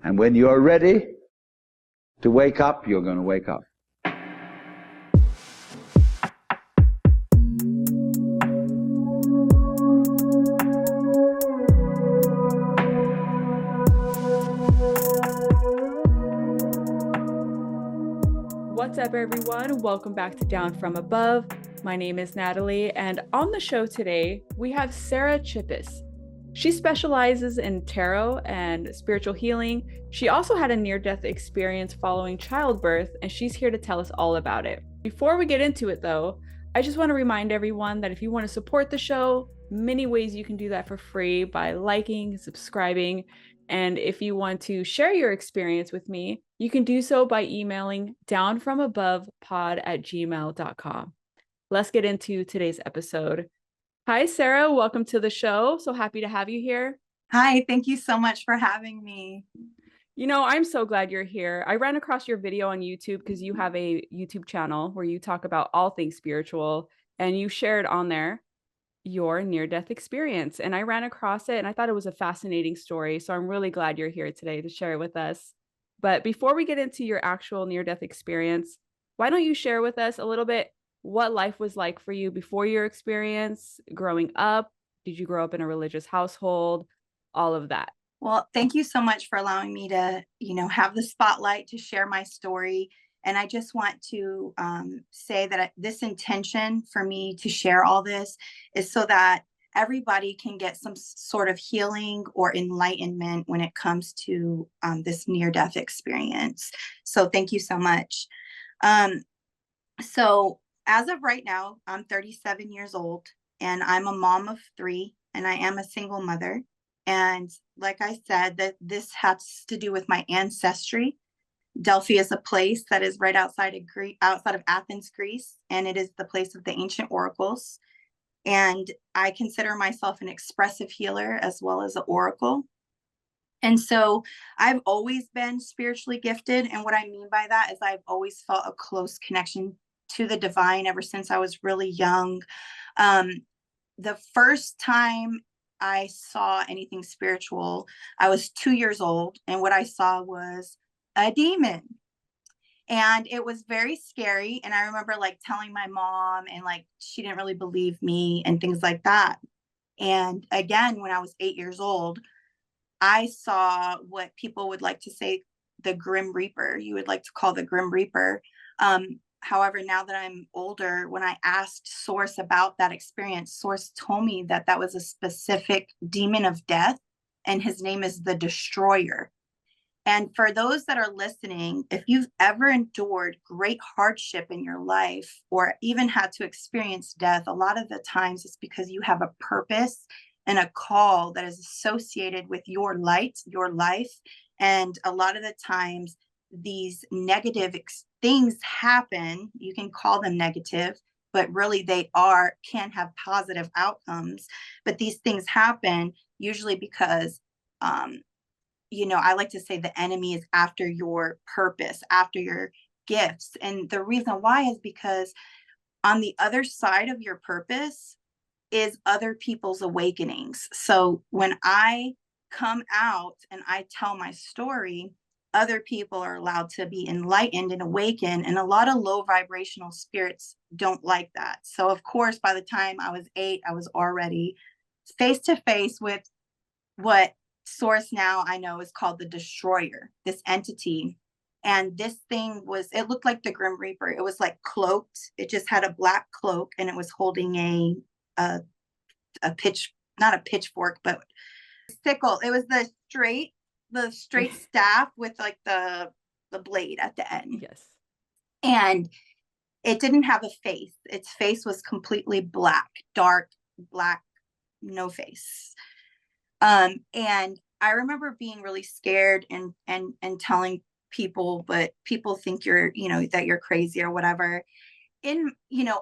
And when you're ready to wake up, you're going to wake up. What's up, everyone? Welcome back to Down From Above. My name is Natalie, and on the show today, we have Sarah Chippis. She specializes in tarot and spiritual healing. She also had a near-death experience following childbirth, and she's here to tell us all about it. Before we get into it, though, I just want to remind everyone that if you want to support the show, many ways you can do that for free by liking, subscribing, and if you want to share your experience with me, you can do so by emailing downfromabovepod@gmail.com. Let's get into today's episode. Hi, Sarah. Welcome to the show. So happy to have you here. Hi, thank you so much for having me. You know, I'm so glad you're here. I ran across your video on YouTube because you have a YouTube channel where you talk about all things spiritual, and you shared on there your near-death experience. And I ran across it and I thought it was a fascinating story. So I'm really glad you're here today to share it with us. But before we get into your actual near-death experience, why don't you share with us a little bit what life was like for you before your experience, growing up? Did you grow up in a religious household? All of that. Well, thank you so much for allowing me to, have the spotlight to share my story. And I just want to say that this intention for me to share all this is so that everybody can get some sort of healing or enlightenment when it comes to this near-death experience. So thank you so much. So as of right now, I'm 37 years old and I'm a mom of 3 and I am a single mother. And like I said, that this has to do with my ancestry. Delphi is a place that is right outside of Athens, Greece, and it is the place of the ancient oracles. And I consider myself an expressive healer as well as an oracle. And so I've always been spiritually gifted. And what I mean by that is I've always felt a close connection to the divine ever since I was really young. The first time I saw anything spiritual, I was 2 years old, and what I saw was a demon. And it was very scary. And I remember telling my mom, and she didn't really believe me and things like that. And again, when I was 8 years old, I saw what people would like to say the Grim Reaper. You would like to call the Grim Reaper. However, now that I'm older, when I asked Source about that experience, Source told me that that was a specific demon of death, and his name is the Destroyer. And for those that are listening, if you've ever endured great hardship in your life or even had to experience death, a lot of the times it's because you have a purpose and a call that is associated with your light, your life. And a lot of the times these negative things happen. You can call them negative, but really they can have positive outcomes. But these things happen usually because, I like to say the enemy is after your purpose, after your gifts. And the reason why is because on the other side of your purpose is other people's awakenings. So when I come out and I tell my story, other people are allowed to be enlightened and awakened. And a lot of low vibrational spirits don't like that. So of course, by the time I was 8, I was already face to face with what Source now I know is called the Destroyer, this entity. And this thing it looked like the Grim Reaper. It was cloaked. It just had a black cloak and it was holding a not a pitchfork, but sickle. It was the straight staff with the blade at the end. Yes. And it didn't have a face. Its face was completely black, dark, black, no face. And I remember being really scared and telling people, but people think you're, that you're crazy or whatever.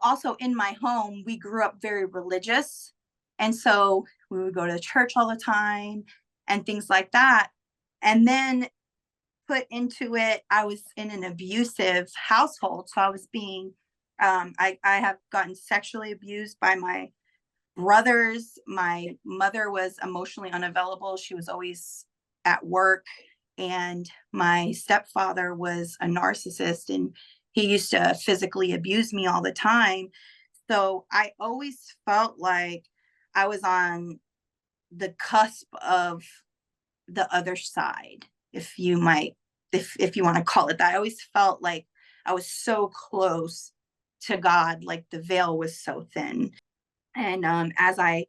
Also in my home, we grew up very religious. And so we would go to church all the time and things like that. And then put into it, I was in an abusive household. So I was being, I have gotten sexually abused by my brothers. My mother was emotionally unavailable. She was always at work. and my stepfather was a narcissist, and he used to physically abuse me all the time. So I always felt like I was on the cusp of the other side, if you might, if you want to call it that. I always felt like I was so close to God, like the veil was so thin. And as I,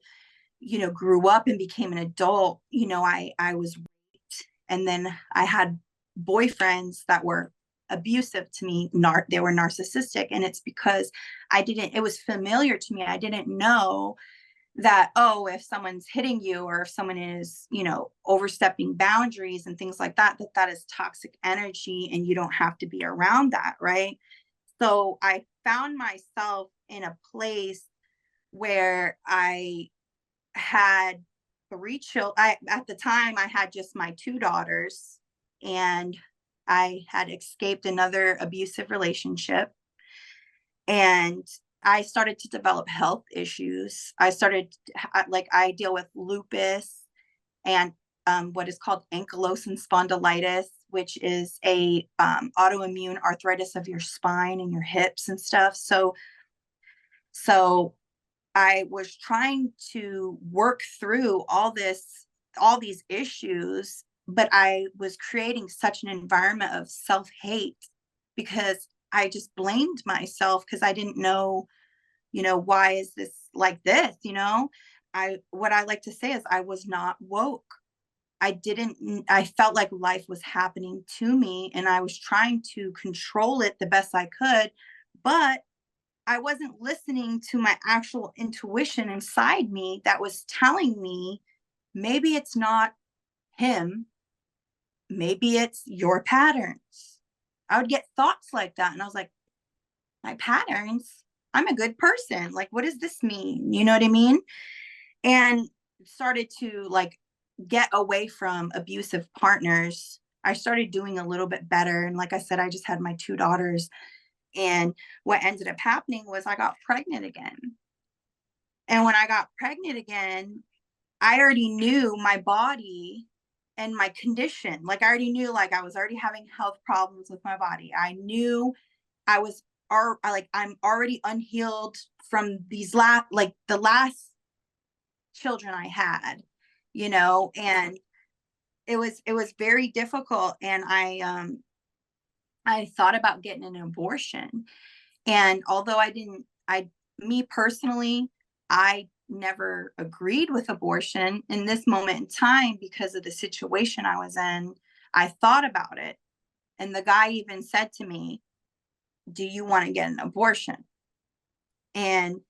grew up and became an adult, I was raped, and then I had boyfriends that were abusive to me. They were narcissistic, and it's because it was familiar to me. I didn't know that, oh, if someone's hitting you, or if someone is, overstepping boundaries and things like that, that is toxic energy, and you don't have to be around that, right? So I found myself in a place where I had 3 children. At the time, I had just my 2 daughters, and I had escaped another abusive relationship. And I started to develop health issues. I deal with lupus and what is called ankylosing spondylitis, which is a autoimmune arthritis of your spine and your hips and stuff. So I was trying to work through all these issues, but I was creating such an environment of self-hate because I just blamed myself because I didn't know, why is this like this? What I like to say is I was not woke. I felt like life was happening to me, and I was trying to control it the best I could, but I wasn't listening to my actual intuition inside me that was telling me, maybe it's not him, maybe it's your patterns. I would get thoughts like that, and I was like, my patterns? I'm a good person. Like, what does this mean? You know what I mean? And started to get away from abusive partners. I started doing a little bit better. And like I said, I just had my 2 daughters. And what ended up happening was I got pregnant again. And when I got pregnant again, I already knew my body and my condition. Like, I already knew, I was already having health problems with my body. I knew I'm already unhealed from the last children I had, and it was very difficult. And I thought about getting an abortion. And although me personally, I never agreed with abortion in this moment in time because of the situation I was in. I thought about it. And the guy even said to me, do you want to get an abortion? And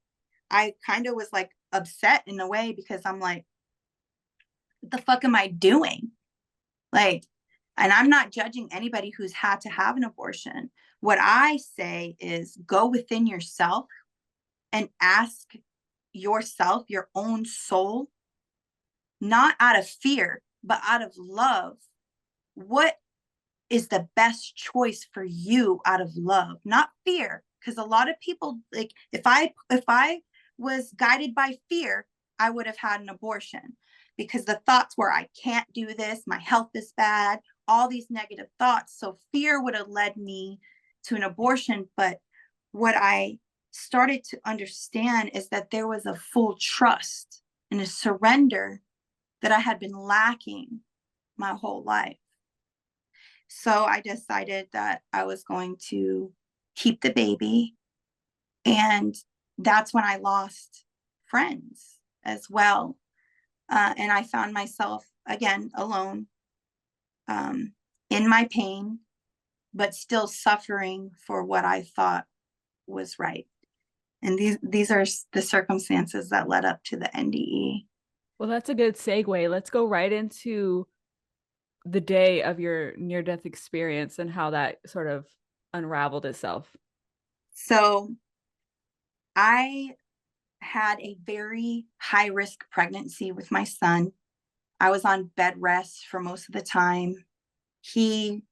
I kind of was upset in a way, because I'm like, what the fuck am I doing? And I'm not judging anybody who's had to have an abortion. What I say is go within yourself and ask yourself, your own soul, not out of fear, but out of love, what is the best choice for you out of love, not fear. Because a lot of people, if I was guided by fear, I would have had an abortion, because the thoughts were, I can't do this, my health is bad, all these negative thoughts. So fear would have led me to an abortion. But what I started to understand is that there was a full trust and a surrender that I had been lacking my whole life. So I decided that I was going to keep the baby. And that's when I lost friends as well. And I found myself again alone, in my pain, but still suffering for what I thought was right. And these are the circumstances that led up to the NDE. Well, that's a good segue. Let's go right into the day of your near-death experience and how that sort of unraveled itself. So I had a very high-risk pregnancy with my son. I was on bed rest for most of the time. He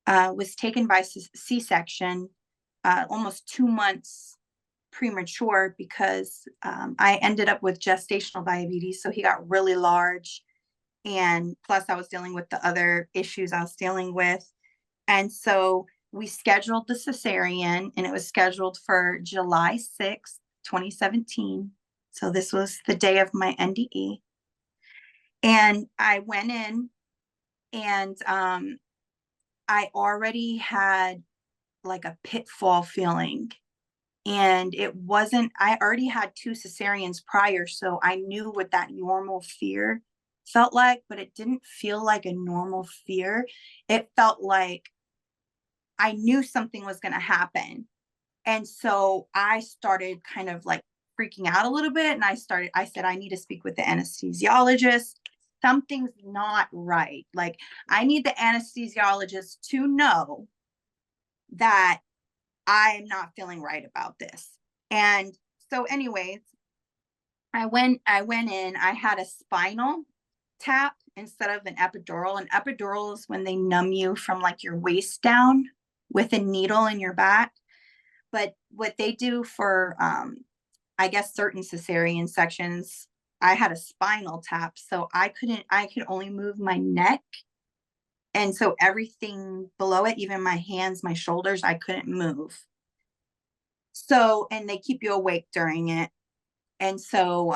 was taken by C-section, almost 2 months premature, because I ended up with gestational diabetes. So he got really large. And plus I was dealing with the other issues I was dealing with. And so we scheduled the cesarean, and it was scheduled for July 6th, 2017. So this was the day of my NDE. And I went in, and I already had like a pitfall feeling. And it wasn't, I already had 2 cesareans prior, so I knew what that normal fear felt like, but it didn't feel like a normal fear. It felt like I knew something was going to happen. And so I started kind of like freaking out a little bit. And I said, I need to speak with the anesthesiologist. Something's not right. Like, I need the anesthesiologist to know that I'm not feeling right about this. And so anyways, I went in, I had a spinal tap instead of an epidural. An epidural is when they numb you from like your waist down with a needle in your back. But what they do for, I guess, certain cesarean sections, I had a spinal tap. So I could only move my neck. And so everything below it, even my hands, my shoulders, I couldn't move. So, and they keep you awake during it. And so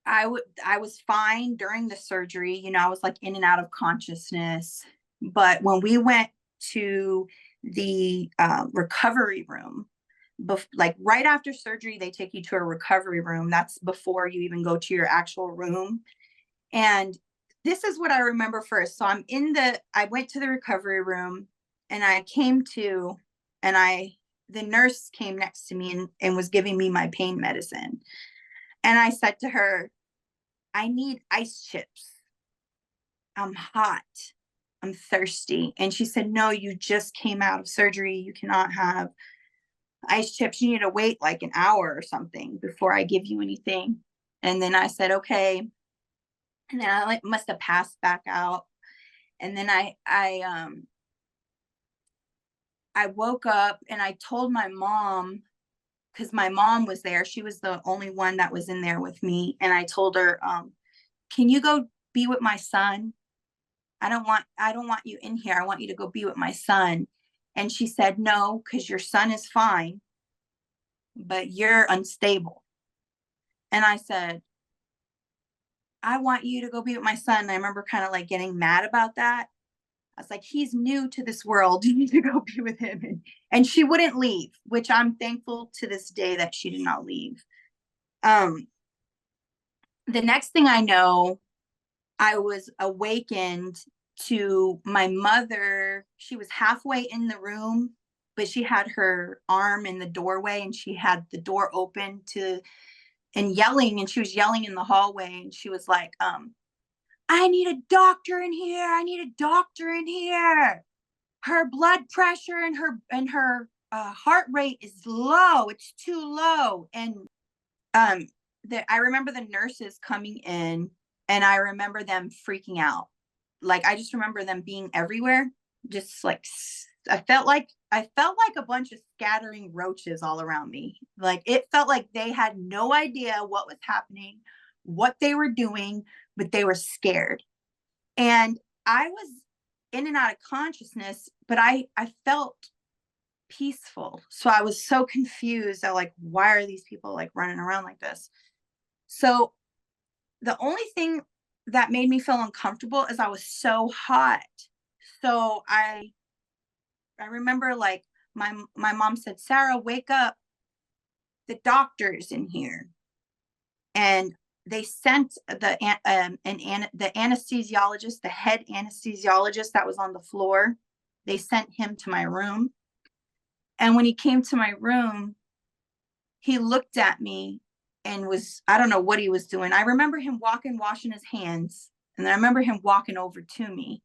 I was fine during the surgery. You know, I was like in and out of consciousness. But when we went to the recovery room, like right after surgery, they take you to a recovery room. That's before you even go to your actual room. And this is what I remember first. So I went to the recovery room, and I came to, and the nurse came next to me and was giving me my pain medicine. And I said to her, I need ice chips. I'm hot. I'm thirsty. And she said, no, you just came out of surgery. You cannot have ice chips. You need to wait like an hour or something before I give you anything. And then I said, okay. And then I must have passed back out. And then I woke up, and I told my mom, because my mom was there. She was the only one that was in there with me. And I told her, can you go be with my son? I don't want you in here. I want you to go be with my son. And she said, no, because your son is fine, but you're unstable. And I said, I want you to go be with my son. And I remember kind of like getting mad about that. I was like, he's new to this world. You need to go be with him. And she wouldn't leave, which I'm thankful to this day that she did not leave. The next thing I know, I was awakened to my mother. She was halfway in the room, but she had her arm in the doorway, and she had the door open and yelling, and she was yelling in the hallway, and she was like, I need a doctor in here. I need a doctor in here. Her blood pressure and her heart rate is low. It's too low. And I remember the nurses coming in, and I remember them freaking out. Like, I just remember them being everywhere. Just like, I felt like a bunch of scattering roaches all around me. Like, it felt like they had no idea what was happening, what they were doing, but they were scared. And I was in and out of consciousness, but I felt peaceful. So I was so confused. I like, why are these people like running around like this? So the only thing that made me feel uncomfortable is I was so hot. So I remember like my mom said, Sarah, wake up. The doctor's in here. And they sent the anesthesiologist, the head anesthesiologist that was on the floor. They sent him to my room. And when he came to my room, he looked at me and I don't know what he was doing. I remember him washing his hands. And then I remember him walking over to me.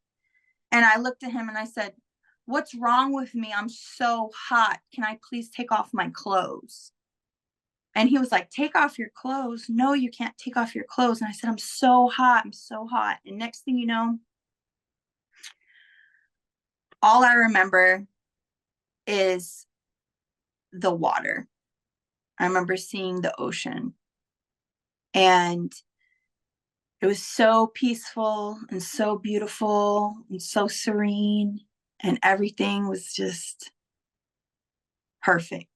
And I looked at him and I said, what's wrong with me? I'm so hot. Can I please take off my clothes? And he was like, take off your clothes. No, you can't take off your clothes. And I said, I'm so hot. I'm so hot. And next thing you know, all I remember is the water. I remember seeing the ocean. And It was so peaceful and so beautiful and so serene, and everything was just perfect.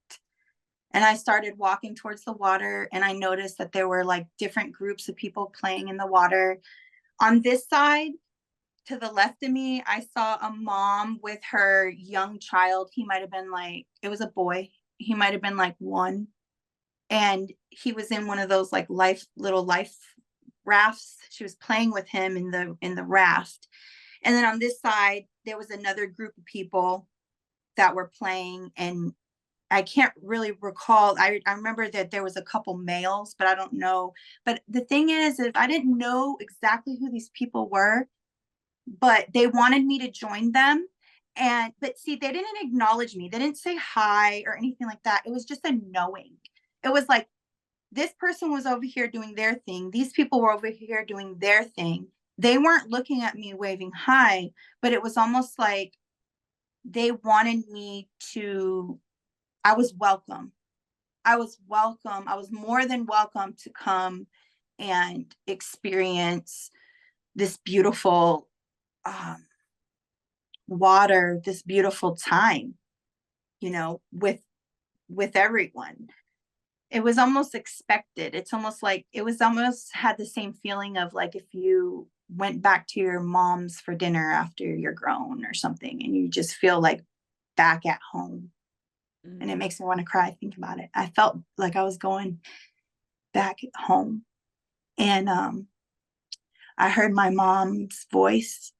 And I started walking towards the water, and I noticed that there were like different groups of people playing in the water. On this side, to the left of me, I saw a mom with her young child. He might have been like, it was a boy. He might have been like 1. And he was in one of those like little life rafts. She was playing with him in the raft. And then on this side, there was another group of people that were playing, and I can't really recall. I remember that there was a couple males, but I don't know. But the thing is I didn't know exactly who these people were, but they wanted me to join them. But see, they didn't acknowledge me. They didn't say hi or anything like that. It was just a knowing. It was like, this person was over here doing their thing. These people were over here doing their thing. They weren't looking at me waving hi, but it was almost like they wanted me to, I was welcome. I was welcome. I was more than welcome to come and experience this beautiful water, this beautiful time, with everyone. It was almost expected. It's almost like it was almost had the same feeling of like if you went back to your mom's for dinner after you're grown or something, and you just feel like back at home. And it makes me want to cry. Think about it. I felt like I was going back home. And I heard my mom's voice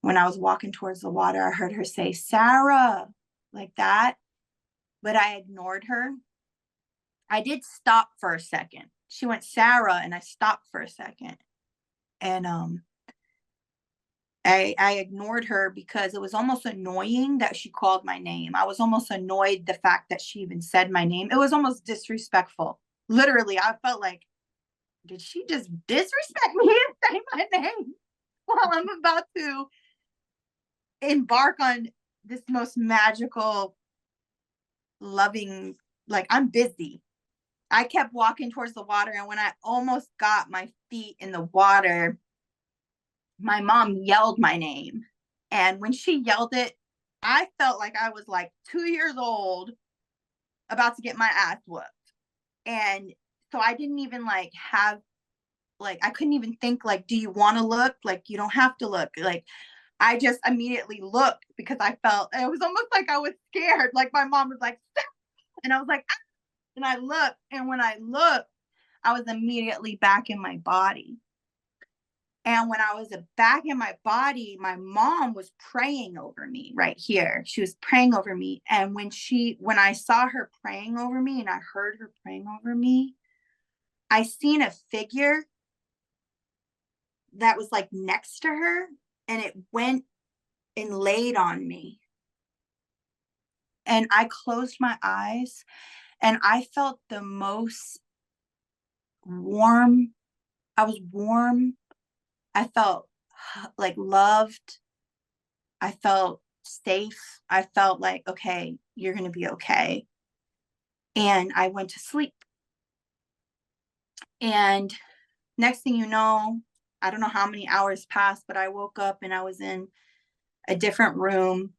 when I was walking towards the water. I heard her say, Sarah, like that. But I ignored her. I did stop for a second. She went, Sarah, and I stopped for a second. And I ignored her because it was almost annoying that she called my name. I was almost annoyed the fact that she even said my name. It was almost disrespectful. Literally, I felt like, did she just disrespect me and say my name while I'm about to embark on this most magical, loving, like, I'm busy. I kept walking towards the water, and when I almost got my feet in the water, my mom yelled my name. And when she yelled it, I felt like I was like 2 years old about to get my ass whooped. And so I didn't even like have, like, I couldn't even think like, do you want to look? Like, you don't have to look. Like, I just immediately looked because I felt, it was almost like I was scared. Like my mom was like, stop. And I was like, ah. And I looked. And when I looked, I was immediately back in my body. And when I was back in my body, my mom was praying over me right here. She was praying over me. And when I saw her praying over me and I heard her praying over me, I seen a figure that was like next to her, and it went and laid on me. And I closed my eyes, and I felt the most warm. I was warm. I felt like loved. I felt safe. I felt like, okay, you're going to be okay. And I went to sleep. And next thing you know, I don't know how many hours passed, but I woke up and I was in a different room,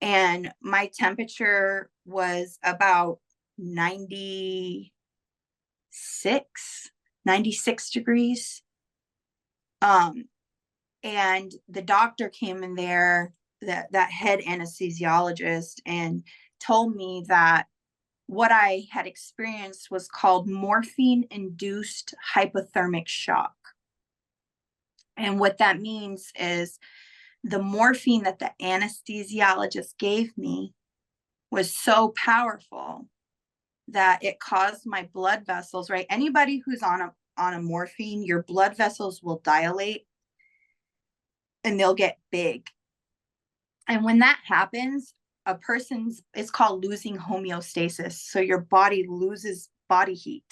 and my temperature was about 96 degrees. And the doctor came in there, that head anesthesiologist, and told me that what I had experienced was called morphine-induced hypothermic shock. And what that means is the morphine that the anesthesiologist gave me was so powerful that it caused my blood vessels, right? Anybody who's on a morphine, your blood vessels will dilate and they'll get big. And when that happens, it's called losing homeostasis. So your body loses body heat.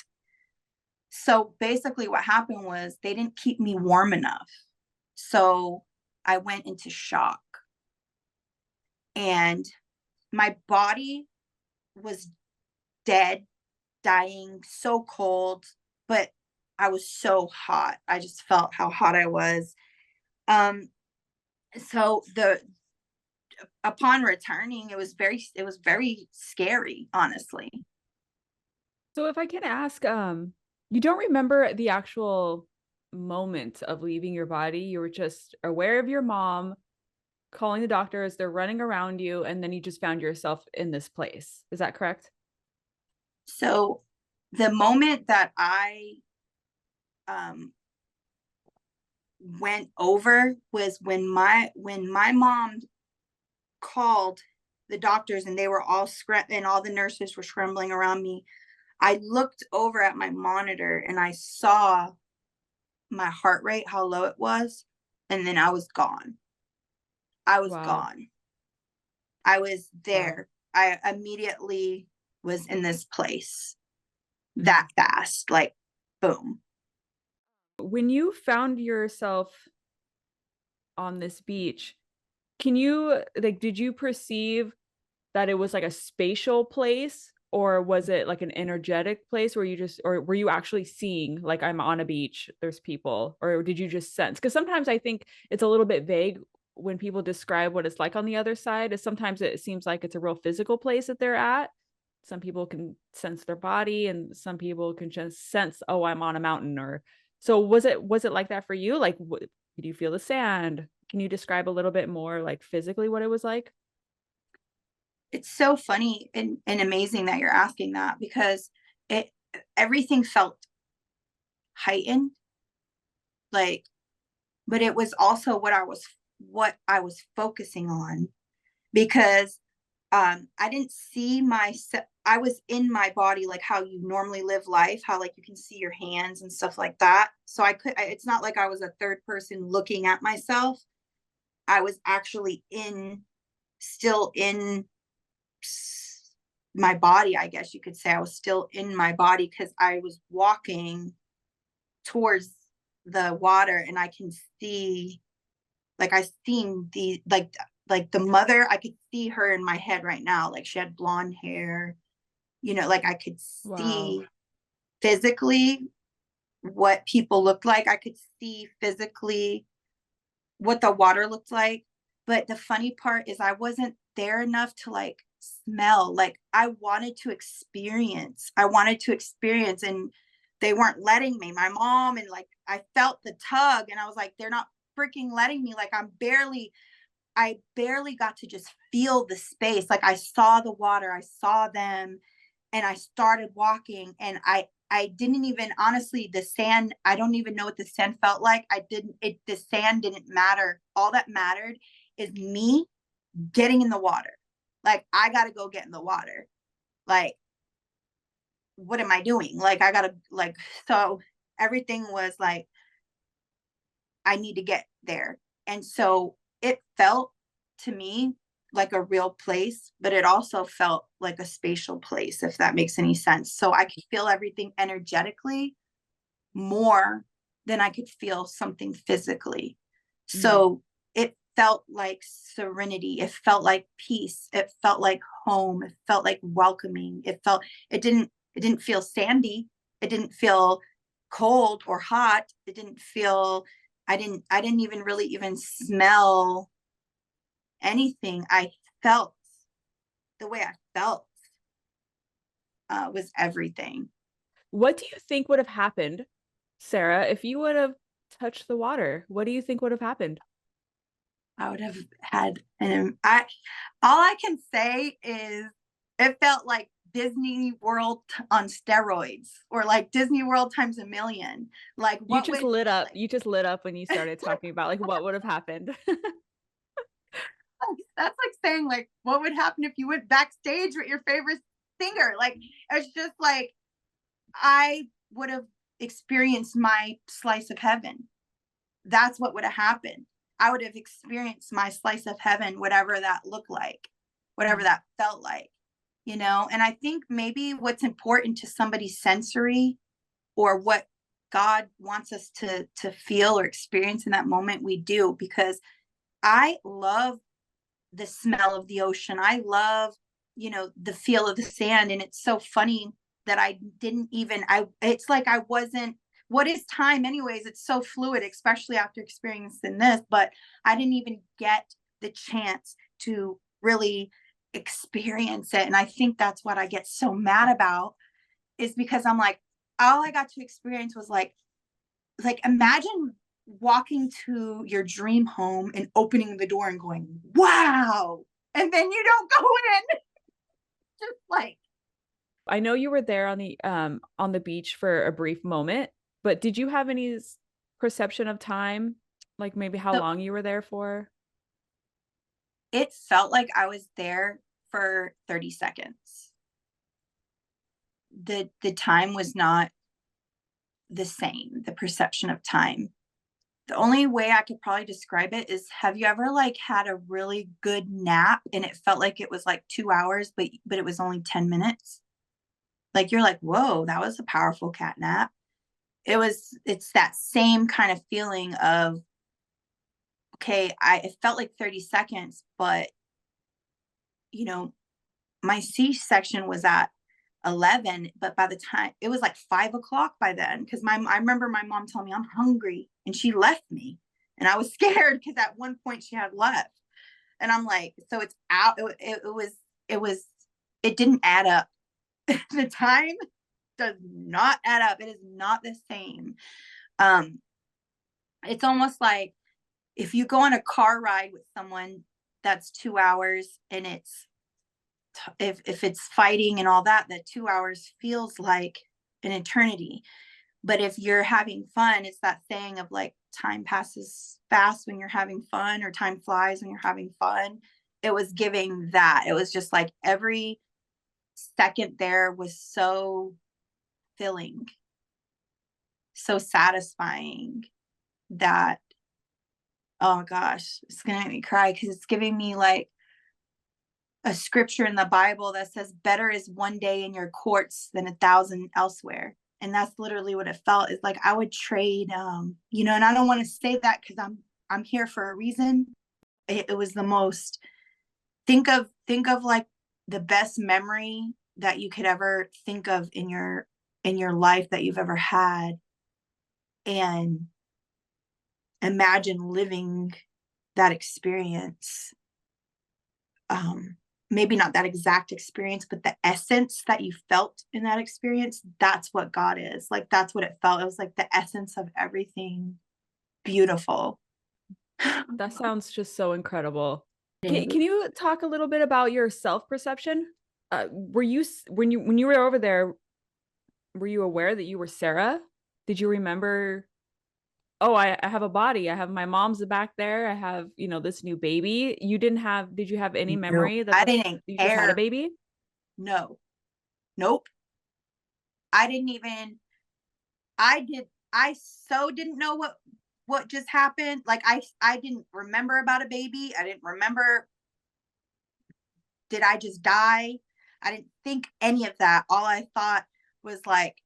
So basically what happened was they didn't keep me warm enough. So I went into shock. And my body was dead, dying, so cold, but I was so hot. I just felt how hot I was. So upon returning, it was very scary, honestly. So if I can ask, you don't remember the actual moment of leaving your body. You were just aware of your mom calling the doctors, they're running around you, and then you just found yourself in this place. Is that correct? So the moment that I went over was when my mom called the doctors, and they were all and all the nurses were scrambling around me. I looked over at my monitor and I saw my heart rate, how low it was, and then I was gone. I was gone. I was there. I immediately was in this place that fast, like boom. When you found yourself on this beach, can you, like, did you perceive that it was like a spatial place, or was it like an energetic place where you just, or were you actually seeing, like, I'm on a beach, there's people, or did you just sense? Because sometimes I think it's a little bit vague when people describe what it's like on the other side, is sometimes it seems like it's a real physical place that they're at. Some people can sense their body, and some people can just sense, oh, I'm on a mountain. Or so was it like that for you? Like, did you feel the sand? Can you describe a little bit more, like, physically what it was like? It's so funny and amazing that you're asking that, because everything felt heightened, like, but it was also what I was focusing on, because I didn't see I was in my body, like how you normally live life, how like you can see your hands and stuff like that. So it's not like I was a third person looking at myself. I was actually still in my body, I guess you could say. I was still in my body because I was walking towards the water, and I can see, like, I seen the like the mother, I could see her in my head right now. Like, she had blonde hair, like I could see physically what people looked like. I could see physically what the water looked like. But the funny part is I wasn't there enough to like smell. Like, I wanted to experience, and they weren't letting me. My mom, and like I felt the tug, and I was like, they're not freaking letting me. Like, I barely got to just feel the space. Like, I saw the water, I saw them, and I started walking, and I didn't even, honestly, the sand, I don't even know what the sand felt like. The sand didn't matter. All that mattered is me getting in the water. Like, I got to go get in the water. Like, what am I doing? Like, I got to, like, so everything was like, I need to get there. And so it felt to me like a real place, but it also felt like a spatial place, if that makes any sense. So I could feel everything energetically more than I could feel something physically. So it felt like serenity. It felt like peace. It felt like home. It felt like welcoming. It didn't feel sandy. It didn't feel cold or hot. It didn't feel, I didn't even really even smell anything. I felt the way I felt was everything. What do you think would have happened, Sarah, if you would have touched the water? What do you think would have happened? I would have had all I can say is it felt like Disney World on steroids, or like Disney World times a million. Like, You just lit up. You just lit up when you started talking about, like, what would have happened. That's like saying, like, what would happen if you went backstage with your favorite singer? Like, it's just like, I would have experienced my slice of heaven. That's what would have happened. I would have experienced my slice of heaven, whatever that looked like, whatever that felt like, And I think maybe what's important to somebody's sensory, or what God wants us to feel or experience in that moment, we do, because I love the smell of the ocean. I love, the feel of the sand. And it's so funny that it's like I wasn't what is time anyways? It's so fluid, especially after experiencing this, but I didn't even get the chance to really experience it. And I think that's what I get so mad about, is because I'm like, all I got to experience was like imagine walking to your dream home and opening the door and going, wow, and then you don't go in. Just like, I know you were there on the beach for a brief moment, but did you have any perception of time? Like maybe how long you were there for? It felt like I was there for 30 seconds. The time was not the same, the perception of time. The only way I could probably describe it is, have you ever like had a really good nap and it felt like it was like 2 hours, but it was only 10 minutes? Like you're like, whoa, that was a powerful cat nap. It's that same kind of feeling of, okay, it felt like 30 seconds, but you know, my C-section was at 11, but by the time it was like 5 o'clock by then, because I remember my mom telling me I'm hungry and she left me, and I was scared because at one point she had left, and I'm like, so it's out. It didn't add up. The time does not add up. It is not the same. It's almost like if you go on a car ride with someone that's 2 hours, and if it's fighting and all that 2 hours feels like an eternity. But if you're having fun, it's that saying of like, time passes fast when you're having fun, or time flies when you're having fun. It was giving that. It was just like every second there was so filling, so satisfying, that, oh gosh, it's gonna make me cry, because it's giving me like a scripture in the Bible that says, better is one day in your courts than 1,000 elsewhere. And that's literally what it felt. Is like I would trade, and I don't want to say that because I'm here for a reason. It was the most, think of like the best memory that you could ever think of in your life that you've ever had, and imagine living that experience. Maybe not that exact experience, but the essence that you felt in that experience, that's what God is. Like, that's what it felt. It was like the essence of everything beautiful. That sounds just so incredible. Can you talk a little bit about your self-perception? Were you, when you were over there, were you aware that you were Sarah? Did you remember, oh, I have a body. I have my mom's back there. I have, this new baby. Did you have any memory I didn't you care. just had a baby? No. Nope. I so didn't know what just happened. Like I didn't remember about a baby. I didn't remember, did I just die? I didn't think any of that. All I thought was like,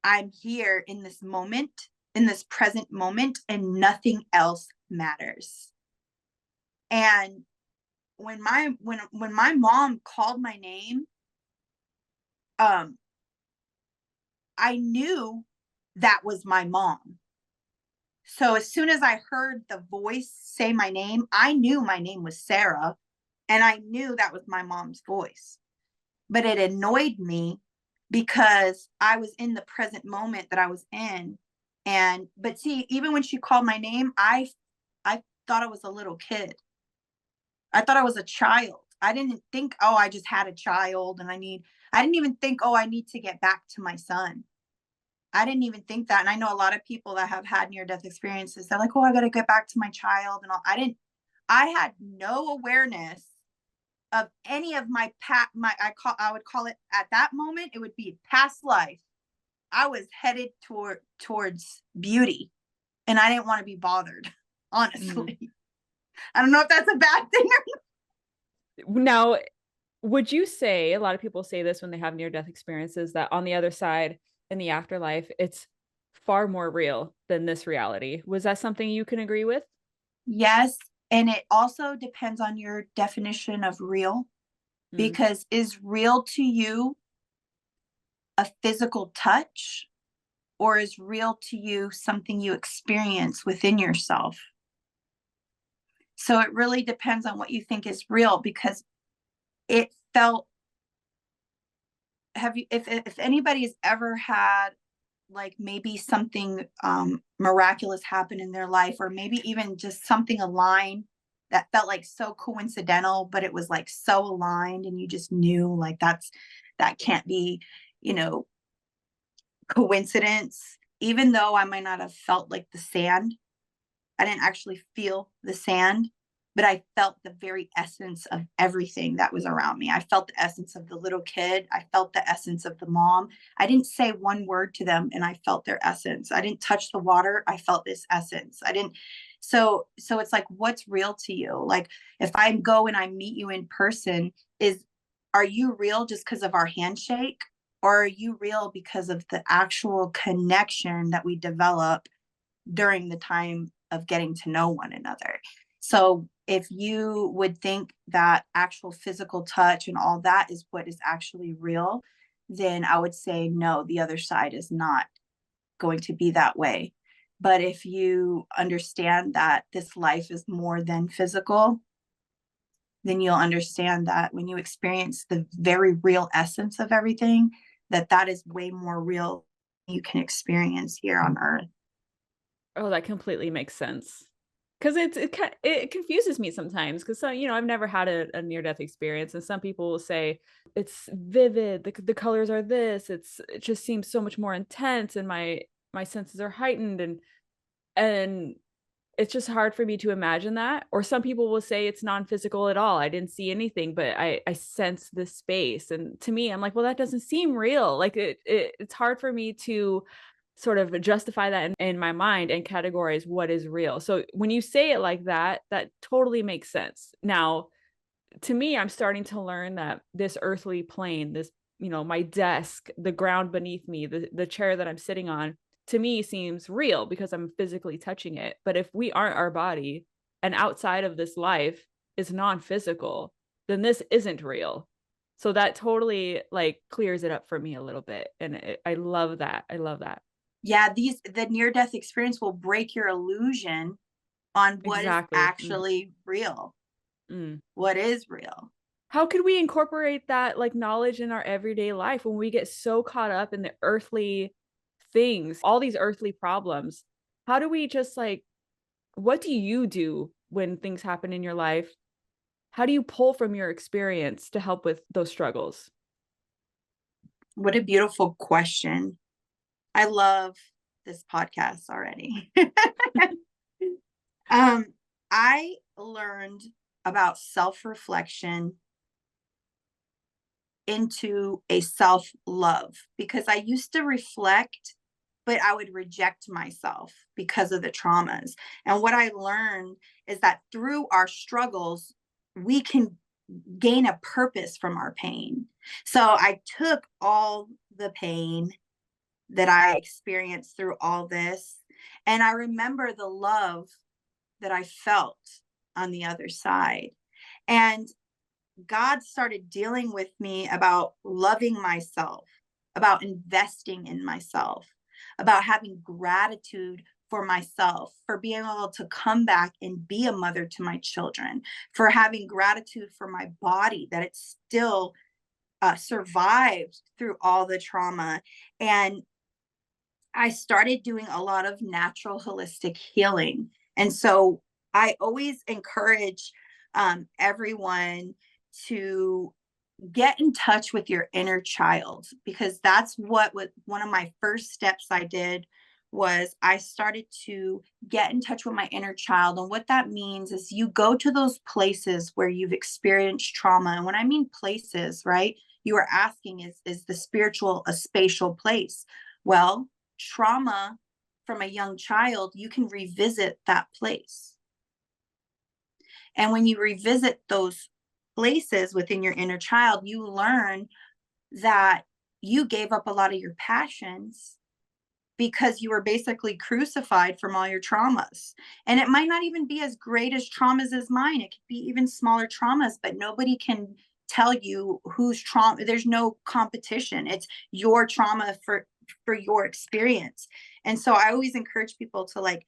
I'm here in this moment, in this present moment, and nothing else matters. And when my mom called my name, I knew that was my mom. So as soon as I heard the voice say my name, I knew my name was Sarah, and I knew that was my mom's voice. But it annoyed me because I was in the present moment that I was in. But see, even when she called my name, I thought I was a little kid. I thought I was a child. I didn't think, oh, I just had a child and I didn't even think, oh, I need to get back to my son. I didn't even think that. And I know a lot of people that have had near-death experiences, they're like, oh, I got to get back to my child and all. I had no awareness of any of I would call it, at that moment, it would be past life. I was headed towards beauty, and I didn't want to be bothered, honestly. I don't know if that's a bad thing or not. Now, would you say, a lot of people say this when they have near-death experiences, that on the other side, in the afterlife, it's far more real than this reality? Was that something you can agree with? Yes. And it also depends on your definition of real, because is real to you a physical touch, or is real to you something you experience within yourself? So it really depends on what you think is real, because it felt, if anybody has ever had like maybe something miraculous happen in their life, or maybe even just something aligned that felt like so coincidental, but it was like so aligned and you just knew like that can't be, coincidence. Even though I might not have felt like the sand, I didn't actually feel the sand, but I felt the very essence of everything that was around me. I felt the essence of the little kid. I felt the essence of the mom. I didn't say one word to them and I felt their essence. I didn't touch the water. I felt this essence. I didn't. So it's like, what's real to you? Like if I go and I meet you in person, are you real just because of our handshake? Or are you real because of the actual connection that we develop during the time of getting to know one another? So if you would think that actual physical touch and all that is what is actually real, then I would say no, the other side is not going to be that way. But if you understand that this life is more than physical, then you'll understand that when you experience the very real essence of everything, that is way more real than you can experience here on Earth. Oh, that completely makes sense. Because it confuses me sometimes, because I've never had a near-death experience, and some people will say it's vivid, the colors are this, it just seems so much more intense, and my senses are heightened, and it's just hard for me to imagine that. Or some people will say it's non-physical at all. I didn't see anything, but I sense this space, and to me, I'm like, well, that doesn't seem real. Like it's hard for me to sort of justify that in my mind and categorize what is real. So when you say it like that, that totally makes sense. Now, to me, I'm starting to learn that this earthly plane, this, my desk, the ground beneath me, the chair that I'm sitting on, to me seems real because I'm physically touching it. But if we aren't our body and outside of this life is non-physical, then this isn't real. So that totally like clears it up for me a little bit. And I love that. I love that. Yeah, the near-death experience will break your illusion on what Exactly. is actually real. What is real? How could we incorporate that like knowledge in our everyday life when we get so caught up in the earthly things, all these earthly problems? How do we just like, what do you do when things happen in your life? How do you pull from your experience to help with those struggles? What a beautiful question. I love this podcast already. I learned about self-reflection into a self-love, because I used to reflect, but I would reject myself because of the traumas. And what I learned is that through our struggles, we can gain a purpose from our pain. So I took all the pain that I experienced through all this, and I remember the love that I felt on the other side. And God started dealing with me about loving myself, about investing in myself, about having gratitude for myself, for being able to come back and be a mother to my children, for having gratitude for my body, that it still survived through all the trauma. And I started doing a lot of natural holistic healing. And so I always encourage everyone to get in touch with your inner child, because that's what one of my first steps I did was I started to get in touch with my inner child. And what that means is you go to those places where you've experienced trauma. And when I mean places, right, you are asking, is the spiritual a spatial place? Well, trauma from a young child, you can revisit that place. And when you revisit those places within your inner child, you learn that you gave up a lot of your passions because you were basically crucified from all your traumas. And it might not even be as great as traumas as mine. It could be even smaller traumas, but nobody can tell you whose trauma. There's no competition. It's your trauma for your experience. And so I always encourage people to like,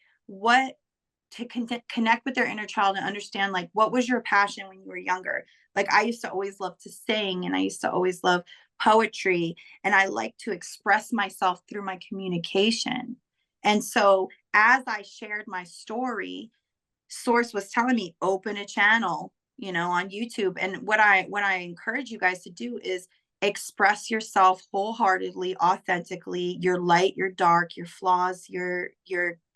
connect with their inner child and understand like, what was your passion when you were younger? Like I used to always love to sing, and I used to always love poetry, and I like to express myself through my communication. And so as I shared my story, Source was telling me, open a channel, on YouTube. And what I encourage you guys to do is express yourself wholeheartedly, authentically, your light, your dark, your flaws, the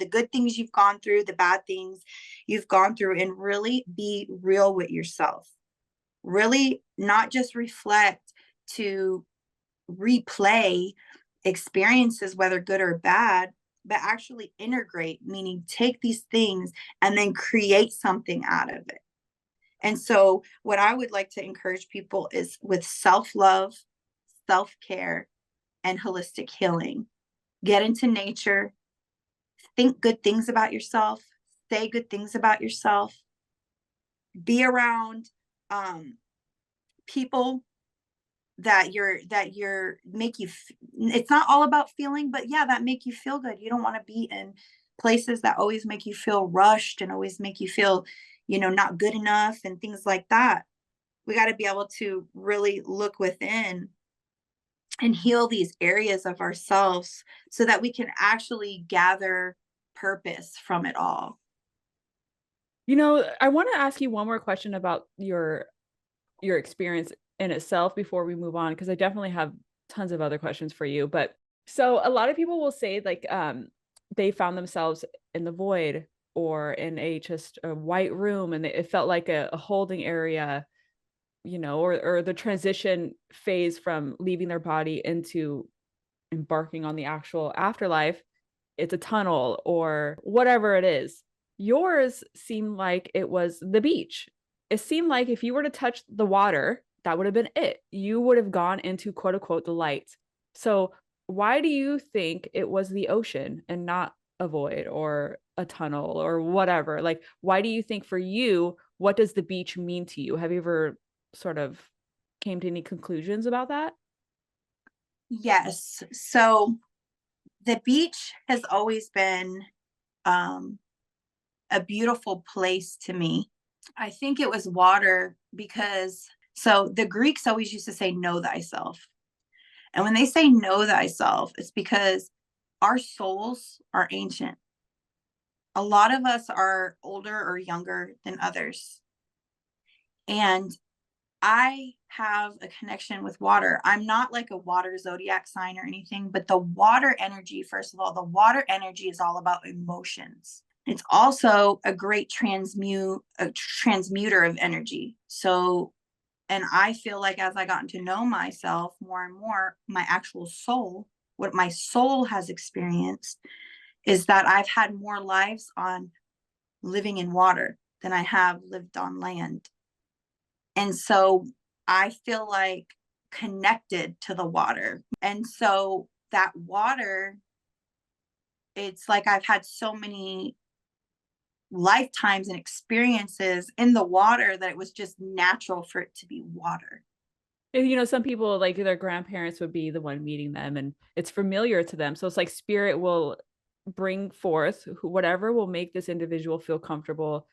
good things you've gone through, the bad things you've gone through, and really be real with yourself. Really not just reflect to replay experiences, whether good or bad, but actually integrate, meaning take these things and then create something out of it. And so what I would like to encourage people is with self-love, self-care, and holistic healing. Get into nature, think good things about yourself, say good things about yourself, be around people that make you, it's not all about feeling, but yeah, that make you feel good. You don't want to be in places that always make you feel rushed and always make you feel, not good enough and things like that. We got to be able to really look within and heal these areas of ourselves so that we can actually gather purpose from it all. I want to ask you one more question about your experience in itself before we move on, because I definitely have tons of other questions for you. But so a lot of people will say like they found themselves in the void or in just a white room, and it felt like a holding area, or the transition phase from leaving their body into embarking on the actual afterlife. It's a tunnel or whatever it is. Yours seemed like it was the beach. It seemed like if you were to touch the water, that would have been it. You would have gone into quote unquote the light. So why do you think it was the ocean and not a void or a tunnel or whatever? Like, why do you think for you, what does the beach mean to you? Have you ever sort of came to any conclusions about that? Yes. So the beach has always been a beautiful place to me. I think it was water because, so the Greeks always used to say, know thyself. And when they say know thyself, it's because our souls are ancient. A lot of us are older or younger than others. And I have a connection with water. I'm not like a water zodiac sign or anything, but the water energy, first of all, the water energy is all about emotions. It's also a great transmuter of energy. So, and I feel like as I gotten to know myself more and more, my actual soul, what my soul has experienced is that I've had more lives on living in water than I have lived on land. And so I feel like connected to the water. And so that water, it's like I've had so many lifetimes and experiences in the water that it was just natural for it to be water. Some people, like their grandparents would be the one meeting them and it's familiar to them. So it's like spirit will bring forth whatever will make this individual feel comfortable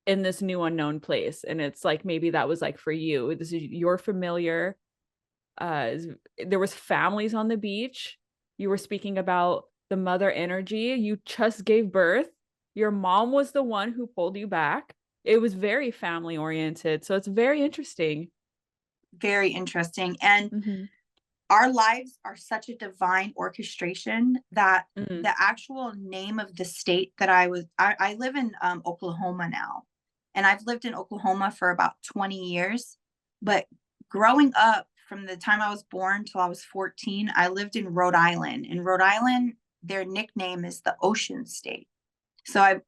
in this new unknown place. And it's like, maybe that was like for you, this is your familiar. There was families on the beach. You were speaking about the mother energy. You just gave birth. Your mom was the one who pulled you back. It was very family oriented. So it's very interesting. Very interesting. And our lives are such a divine orchestration that the actual name of the state that I live in Oklahoma now. And I've lived in Oklahoma for about 20 years. But growing up, from the time I was born till I was 14, I lived in Rhode Island. In Rhode Island, their nickname is the Ocean State. So I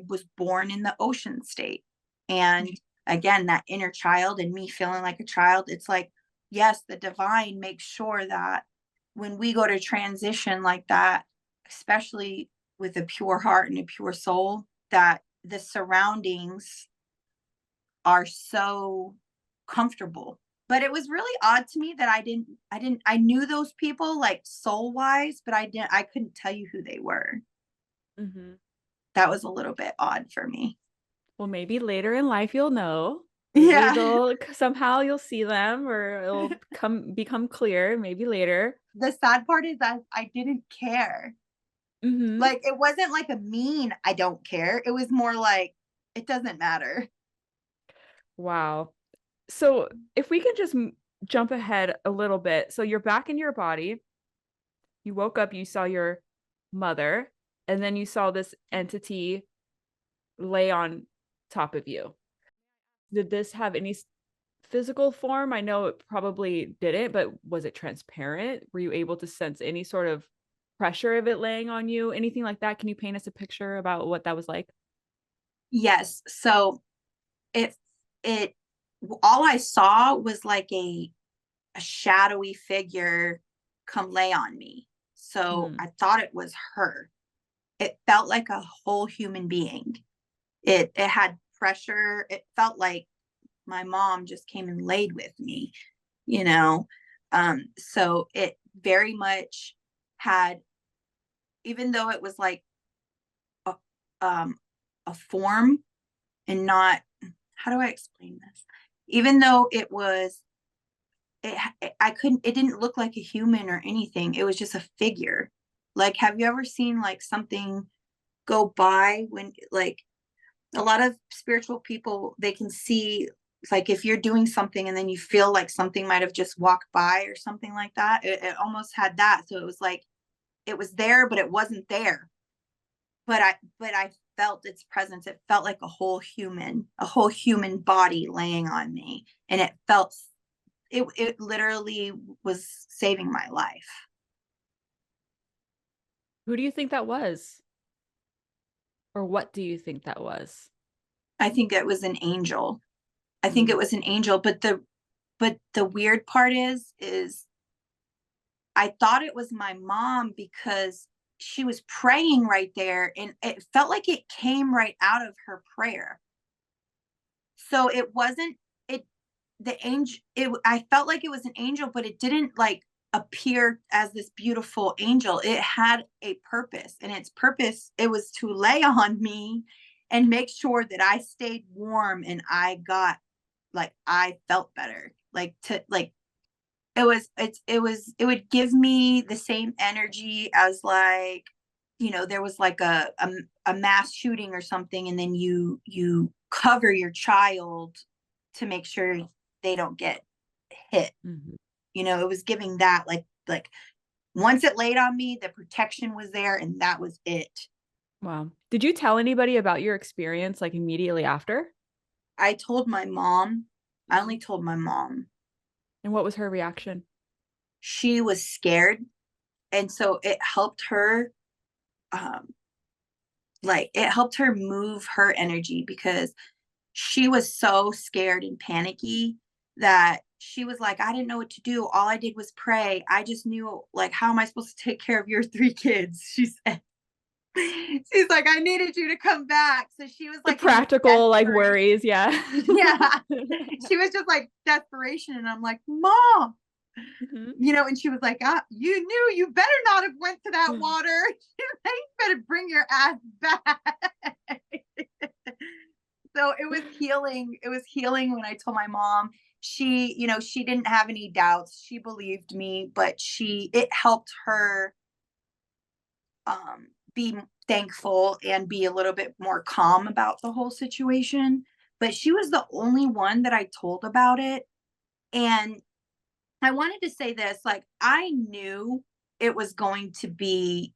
was born in the Ocean State. And again, that inner child and me feeling like a child, it's like, yes, the divine makes sure that when we go to transition like that, especially with a pure heart and a pure soul, that the surroundings are so comfortable But it was really odd to me that I knew those people like soul wise, but I couldn't tell you who they were. Mm-hmm. That was a little bit odd for me. Well, maybe later in life you'll know. Maybe Yeah. somehow you'll see them, or it'll become clear maybe later. The sad part is that I didn't care. Mm-hmm. Like, it wasn't like a mean, I don't care. It was more like, it doesn't matter. Wow. So if we can just jump ahead a little bit. So you're back in your body. You woke up, you saw your mother, and then you saw this entity lay on top of you. Did this have any physical form? I know it probably didn't, but was it transparent? Were you able to sense any sort of pressure of it laying on you? Anything like that? Can you paint us a picture about what that was like? Yes. So it, it, all I saw was like a shadowy figure come lay on me. So Mm. I thought it was her. It felt like a whole human being. It had pressure. It felt like my mom just came and laid with me, you know. So it very much had, even though it was like a, um a form and not, how do I explain this? Even though it was, I couldn't, it didn't look like a human or anything. It was just a figure. Like, have you ever seen like something go by when like a lot of spiritual people, they can see, like if you're doing something and then you feel like something might have just walked by or something like that. It almost had that. So it was like it was there, but it wasn't there. But I felt its presence. It felt like a whole human body laying on me. And it felt, it literally was saving my life. Who do you think that was? Or what do you think that was? I think it was an angel. I think Mm. it was an angel, but the weird part is I thought it was my mom because she was praying right there and it felt like it came right out of her prayer. So it wasn't, it, the angel, I felt like it was an angel, but it didn't like appear as this beautiful angel. It had a purpose, and its purpose, it was to lay on me and make sure that I stayed warm and I got, like, I felt better. Like, to like, it would give me the same energy as like, there was like a mass shooting or something, and then you cover your child to make sure they don't get hit. Mm-hmm. It was giving that, like once it laid on me, the protection was there, and that was it. Wow. Did you tell anybody about your experience like immediately after? I told my mom. I Mhm. only told my mom. And what was her reaction? She was scared, and so it helped her, um like it helped her move her energy, because she was so scared and panicky that she was like, I didn't know what to do. All I did was pray. I just knew, like, how am I supposed to take care of your 3 kids? She said. She's like, I needed you to come back. So she was The like in this practical like desperation. worries, yeah. Yeah. She was just like desperation. And I'm like, Mom, Mhm. and she was like, you knew, you better not have went to that water. You better bring your ass back. So it was healing. It was healing when I told my mom. She didn't have any doubts. She believed me, but it helped her be thankful and be a little bit more calm about the whole situation. But she was the only one that I told about it. And I wanted to say this, like, I knew it was going to be,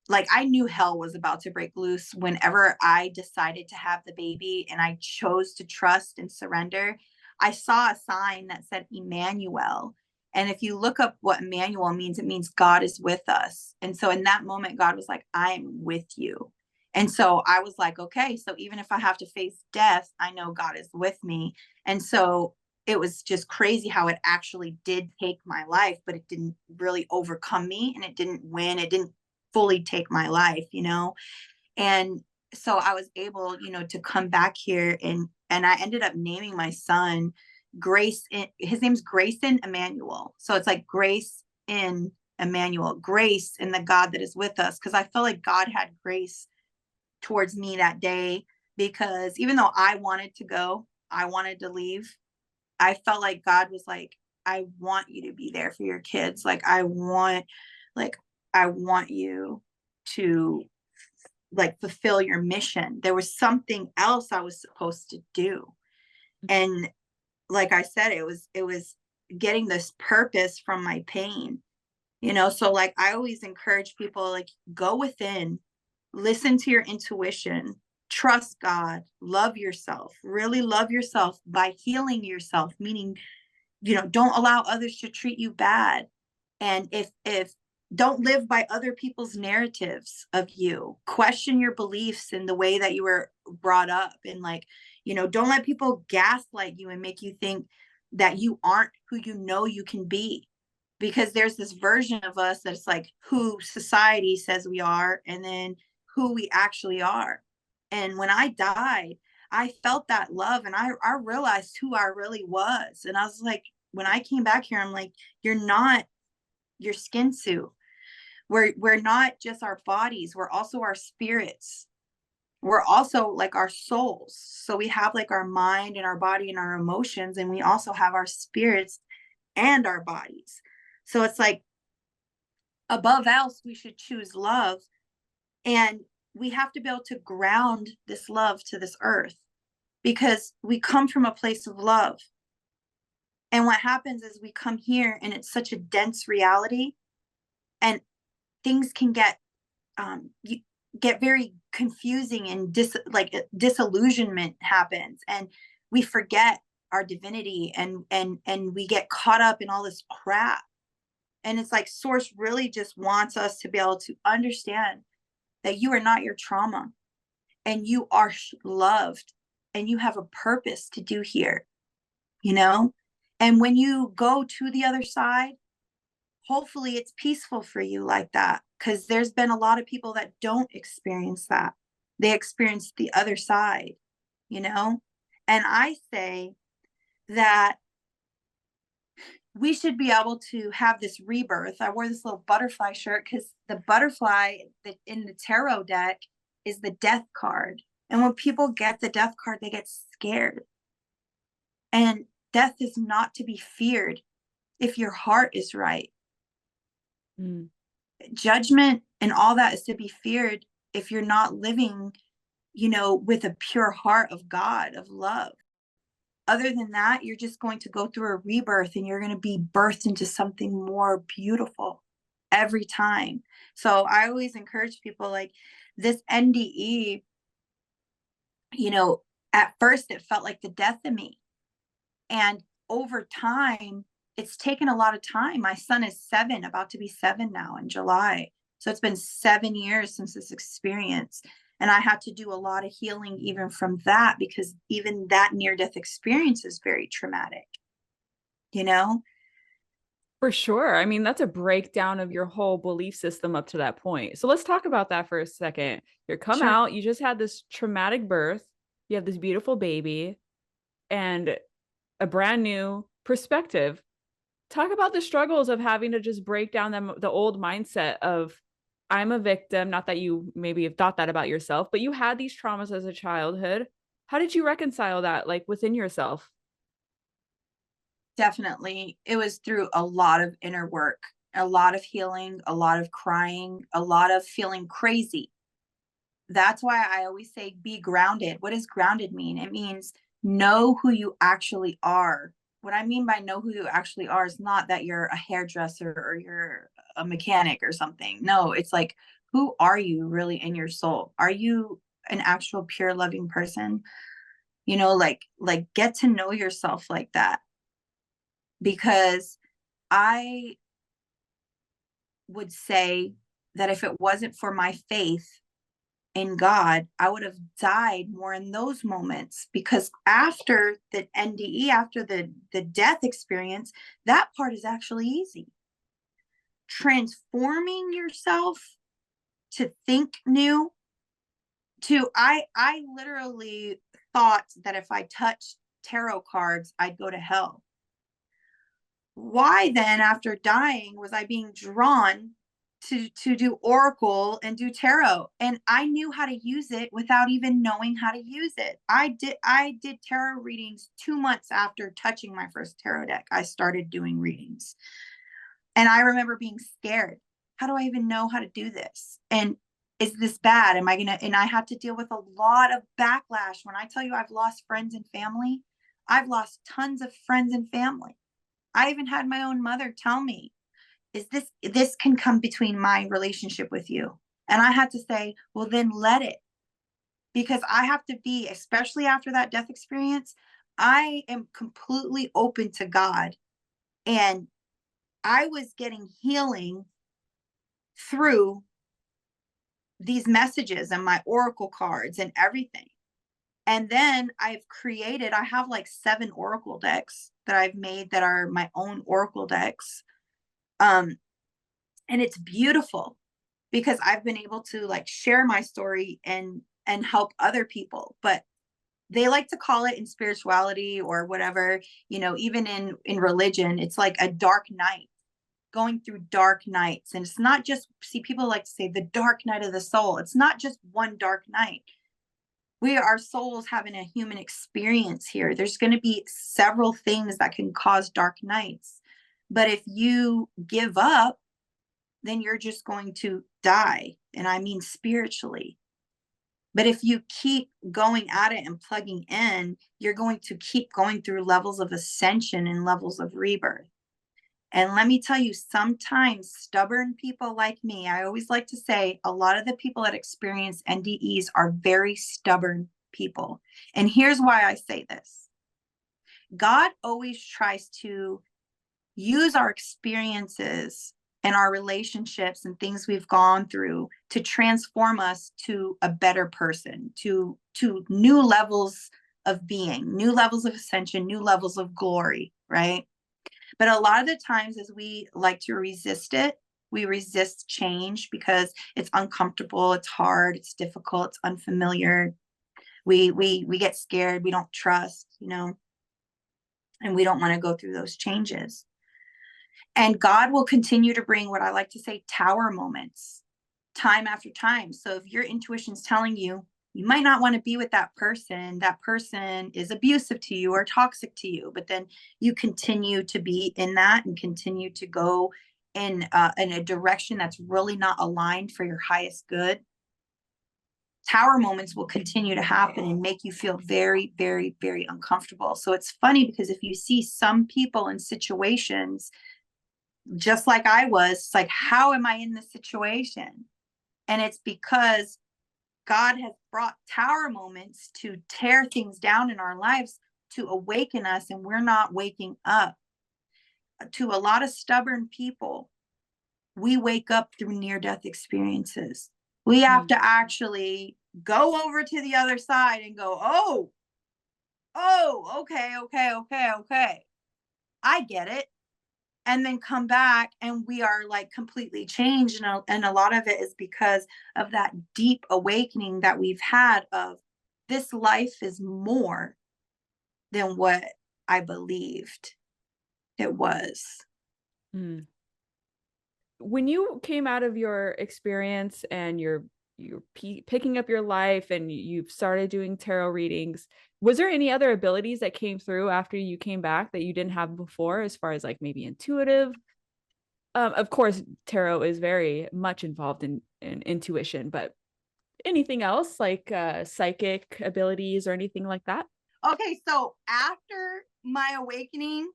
like, I knew hell was about to break loose whenever I decided to have the baby and I chose to trust and surrender. I saw a sign that said Emmanuel. And if you look up what Emmanuel means, it means God is with us. And so in that moment, God was like, I am with you. And so I was like, okay, so even if I have to face death, I know God is with me. And so it was just crazy how it actually did take my life, but it didn't really overcome me, and it didn't win. It didn't fully take my life. And so I was able, to come back here, and I ended up naming my son, his name's Grayson Emmanuel. So it's like grace in Emmanuel, grace in the God that is with us. Cause I felt like God had grace towards me that day, because even though I wanted to go, I wanted to leave, I felt like God was like, I want you to be there for your kids. I want you to fulfill your mission. There was something else I was supposed to do. And like I said, it was getting this purpose from my pain, so I always encourage people, go within, listen to your intuition, trust God, love yourself, really love yourself by healing yourself, meaning, don't allow others to treat you bad. And if don't live by other people's narratives of you, question your beliefs in the way that you were brought up. And don't let people gaslight you and make you think that you aren't who you can be. Because there's this version of us that's who society says we are, and then who we actually are. And when I died, I felt that love, and I realized who I really was. And I was like, when I came back here, I'm like, you're not your skin suit. We're not just our bodies. We're also our spirits. We're also our souls. So we have our mind and our body and our emotions, and we also have our spirits and our bodies. So it's above else, we should choose love. And we have to be able to ground this love to this earth, because we come from a place of love. And what happens is we come here and it's such a dense reality, and things can get very confusing, and disillusionment happens, and we forget our divinity, and we get caught up in all this crap. And it's Source really just wants us to be able to understand that you are not your trauma, and you are loved, and you have a purpose to do here, and when you go to the other side, hopefully it's peaceful for you like that, because there's been a lot of people that don't experience that. They experience the other side, and I say that we should be able to have this rebirth. I wore this little butterfly shirt because the butterfly that in the tarot deck is the death card. And when people get the death card, they get scared. And death is not to be feared if your heart is right. Judgment and all that is to be feared if you're not living, with a pure heart of God, of love. Other than that, you're just going to go through a rebirth, and you're going to be birthed into something more beautiful every time. So I always encourage people, this NDE, at first it felt like the death of me. And over time, it's taken a lot of time. My son is 7, about to be 7 now in July. So it's been 7 years since this experience. And I had to do a lot of healing even from that, because even that near-death experience is very traumatic, For sure. I mean, that's a breakdown of your whole belief system up to that point. So let's talk about that for a second. You come Sure. out, you just had this traumatic birth, you have this beautiful baby, and a brand new perspective. Talk about the struggles of having to just break down the old mindset of, I'm a victim. Not that you maybe have thought that about yourself, but you had these traumas as a childhood. How did you reconcile that, within yourself? Definitely. It was through a lot of inner work, a lot of healing, a lot of crying, a lot of feeling crazy. That's why I always say, be grounded. What does grounded mean? It means know who you actually are. What I mean by know who you actually are is not that you're a hairdresser or you're a mechanic or something. No, it's who are you really in your soul? Are you an actual pure loving person? Get to know yourself like that. Because I would say that if it wasn't for my faith in God, I would have died more in those moments, because after the NDE, after the death experience, that part is actually easy. Transforming yourself to think new, I literally thought that if I touched tarot cards, I'd go to hell. Why then, after dying, was I being drawn to do oracle and do tarot? And I knew how to use it without even knowing how to use it. I did tarot readings 2 months after touching my first tarot deck. I started doing readings. And I remember being scared. How do I even know how to do this? And is this bad? Am I gonna? And I had to deal with a lot of backlash. When I tell you I've lost friends and family, I've lost tons of friends and family. I even had my own mother tell me, this can come between my relationship with you. And I had to say, well, then let it. Because I have to be, especially after that death experience, I am completely open to God. And I was getting healing through these messages and my oracle cards and everything. And then I have like 7 oracle decks that I've made that are my own oracle decks. And it's beautiful because I've been able to like share my story and help other people. But they like to call it in spirituality or whatever, even in religion, it's like a dark night, going through dark nights. And it's not just, people like to say the dark night of the soul. It's not just one dark night. We are souls having a human experience here. There's going to be several things that can cause dark nights. But if you give up, then you're just going to die. And I mean spiritually. But if you keep going at it and plugging in, you're going to keep going through levels of ascension and levels of rebirth. And let me tell you, sometimes stubborn people like me, I always like to say a lot of the people that experience NDEs are very stubborn people. And here's why I say this. God always tries to use our experiences and our relationships and things we've gone through to transform us to a better person, to new levels of being, new levels of ascension, new levels of glory, right? But a lot of the times, as we like to resist it, we resist change because it's uncomfortable, it's hard, it's difficult, it's unfamiliar. We get scared, we don't trust, and we don't want to go through those changes. And God will continue to bring what I like to say tower moments time after time. So if your intuition's telling you, you might not want to be with that person is abusive to you or toxic to you, but then you continue to be in that and continue to go in a direction that's really not aligned for your highest good. Tower moments will continue to happen and make you feel very, very, very uncomfortable. So it's funny because if you see some people in situations, just like I was, it's like, how am I in this situation? And it's because God has brought tower moments to tear things down in our lives to awaken us, and we're not waking up. To a lot of stubborn people, we wake up through near-death experiences. We have to actually go over to the other side and go, okay. I get it. And then come back and we are like completely changed. And a lot of it is because of that deep awakening that we've had of this life is more than what I believed it was. Mm. When you came out of your experience and you're picking up your life and you've started doing tarot readings, was there any other abilities that came through after you came back that you didn't have before, as far as like maybe intuitive? Of course, tarot is very much involved in intuition, but anything else like psychic abilities or anything like that? Okay, so after my awakening,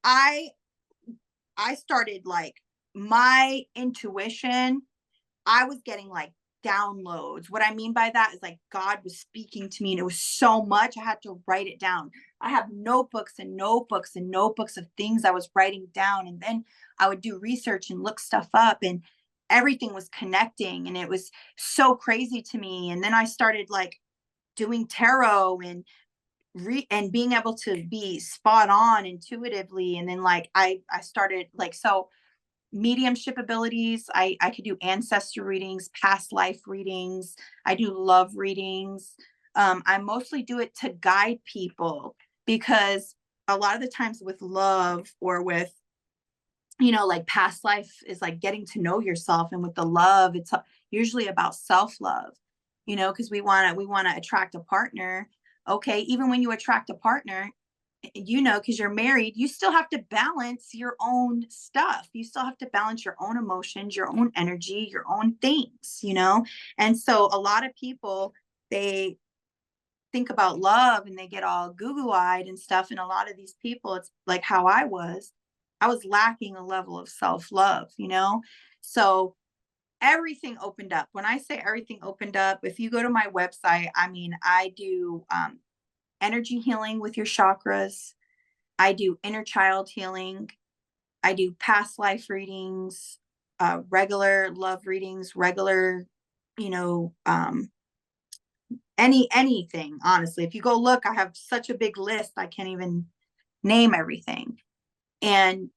I started like my intuition. I was getting like downloads. What I mean by that is like God was speaking to me, and it was so much I had to write it down. I have notebooks and notebooks and notebooks of things I was writing down, and then I would do research and look stuff up, and everything was connecting, and it was so crazy to me. And then I started like doing tarot and being able to be spot on intuitively. And then like I started like, so mediumship abilities. I could do ancestor readings, past life readings. I do love readings. I mostly do it to guide people because a lot of the times with love or with, you know, like past life is like getting to know yourself. And with the love, it's usually about self-love, you know, because we want to attract a partner. Okay. Even when you attract a partner, you know, because you're married, you still have to balance your own stuff. You still have to balance your own emotions, your own energy, your own things, you know? And so a lot of people, they think about love and they get all goo-goo-eyed and stuff. And a lot of these people, it's like how I was lacking a level of self-love, you know? So everything opened up. When I say everything opened up, if you go to my website, I mean, I do energy healing with your chakras. I do inner child healing. I do past life readings, regular love readings, regular, you know, anything, honestly. If you go look, I have such a big list, I can't even name everything. And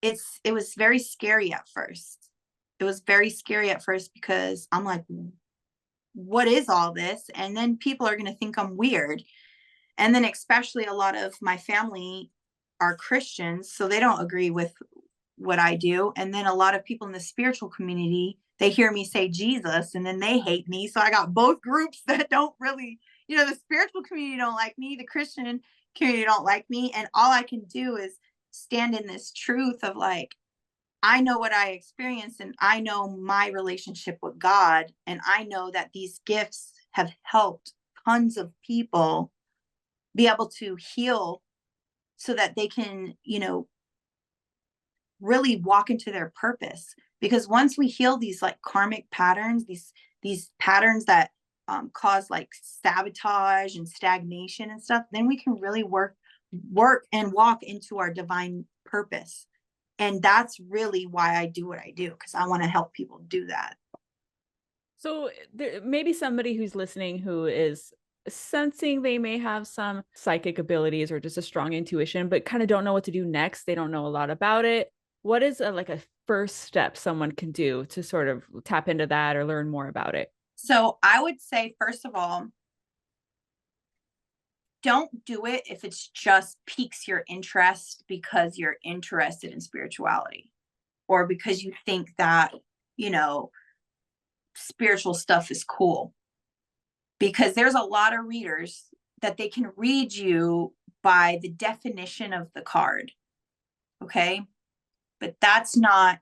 it was very scary at first. It was very scary at first because I'm like, what is all this? And then people are going to think I'm weird. And then especially a lot of my family are Christians, so they don't agree with what I do. And then a lot of people in the spiritual community, they hear me say Jesus and then they hate me. So I got both groups that don't really, you know, the spiritual community don't like me, the Christian community don't like me. And all I can do is stand in this truth of like, I know what I experienced and I know my relationship with God. And I know that these gifts have helped tons of people be able to heal so that they can, you know, really walk into their purpose. Because once we heal these like karmic patterns, these patterns that cause like sabotage and stagnation and stuff, then we can really work and walk into our divine purpose. And that's really why I do what I do, because I want to help people do that. So there maybe somebody who's listening who is sensing they may have some psychic abilities or just a strong intuition, but kind of don't know what to do next. They don't know a lot about it. What is like a first step someone can do to sort of tap into that or learn more about it? So I would say, first of all, don't do it if it's just piques your interest because you're interested in spirituality or because you think that, you know, spiritual stuff is cool. Because there's a lot of readers that they can read you by the definition of the card. Okay. But that's not,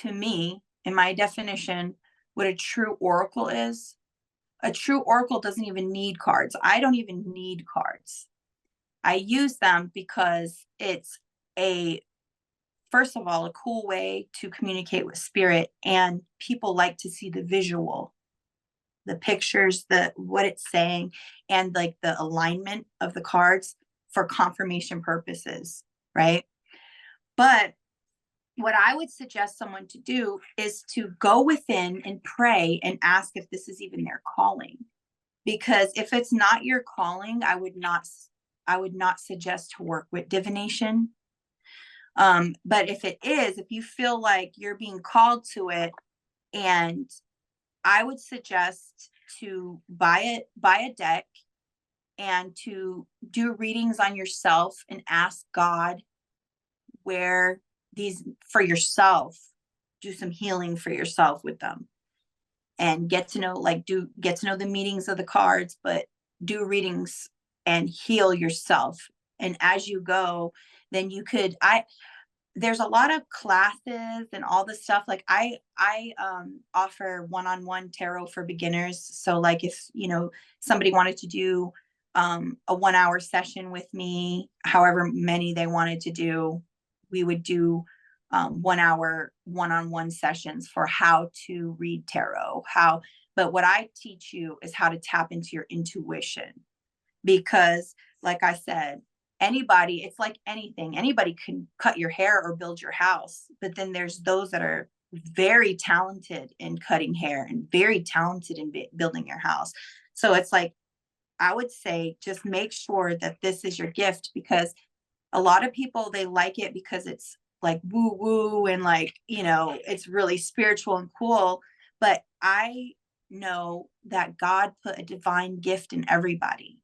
to me, in my definition, what a true oracle is. A true oracle doesn't even need cards. I don't even need cards. I use them because it's first of all, a cool way to communicate with spirit. And people like to see the visual, the pictures, what it's saying, and like the alignment of the cards for confirmation purposes, right? But what I would suggest someone to do is to go within and pray and ask if this is even their calling. Because if it's not your calling, I would not suggest to work with divination. But if it is, if you feel like you're being called to it, and I would suggest to buy a deck and to do readings on yourself and ask God where these for yourself, do some healing for yourself with them and get to know the meanings of the cards, but do readings and heal yourself. And as you go, then you could, there's a lot of classes and all this stuff. Like I offer one-on-one tarot for beginners. So like if, you know, somebody wanted to do a 1 hour session with me, however many they wanted to do, we would do 1 hour one-on-one sessions for how to read tarot, but what I teach you is how to tap into your intuition. Because like I said, it's like anything, anybody can cut your hair or build your house, but then there's those that are very talented in cutting hair and very talented in building your house. So it's like, I would say, just make sure that this is your gift, because a lot of people, they like it because it's like woo woo and like, you know, it's really spiritual and cool. But I know that God put a divine gift in everybody.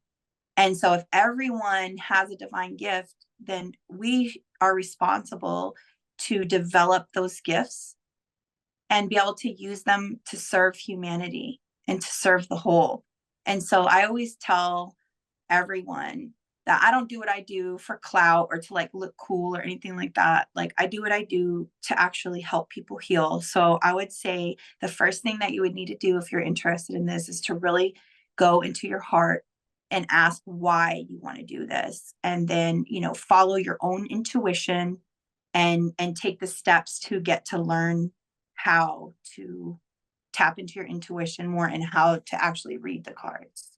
And so if everyone has a divine gift, then we are responsible to develop those gifts and be able to use them to serve humanity and to serve the whole. And so I always tell everyone that I don't do what I do for clout or to like look cool or anything like that. Like I do what I do to actually help people heal. So I would say the first thing that you would need to do if you're interested in this is to really go into your heart and ask why you want to do this. And then, follow your own intuition and take the steps to get to learn how to tap into your intuition more and how to actually read the cards.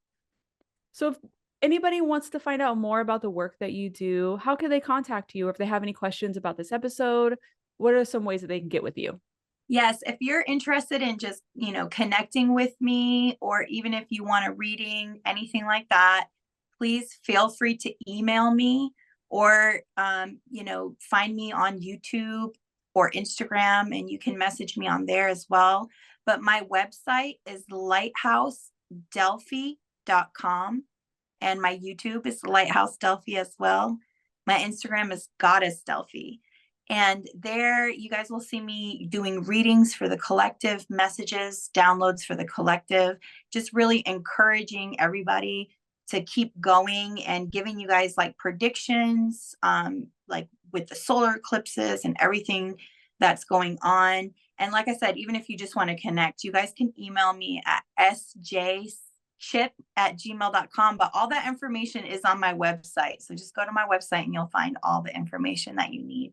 So if anybody wants to find out more about the work that you do, how can they contact you? Or if they have any questions about this episode, what are some ways that they can get with you? Yes, if you're interested in just, connecting with me, or even if you want a reading, anything like that, please feel free to email me or, find me on YouTube or Instagram, and you can message me on there as well. But my website is lighthousedelphi.com, and my YouTube is Lighthouse Delphi as well. My Instagram is Goddess Delphi. And there you guys will see me doing readings for the collective, messages, downloads for the collective, just really encouraging everybody to keep going and giving you guys like predictions, like with the solar eclipses and everything that's going on. And like I said, even if you just want to connect, you guys can email me at sjchip@gmail.com. But all that information is on my website. So just go to my website and you'll find all the information that you need.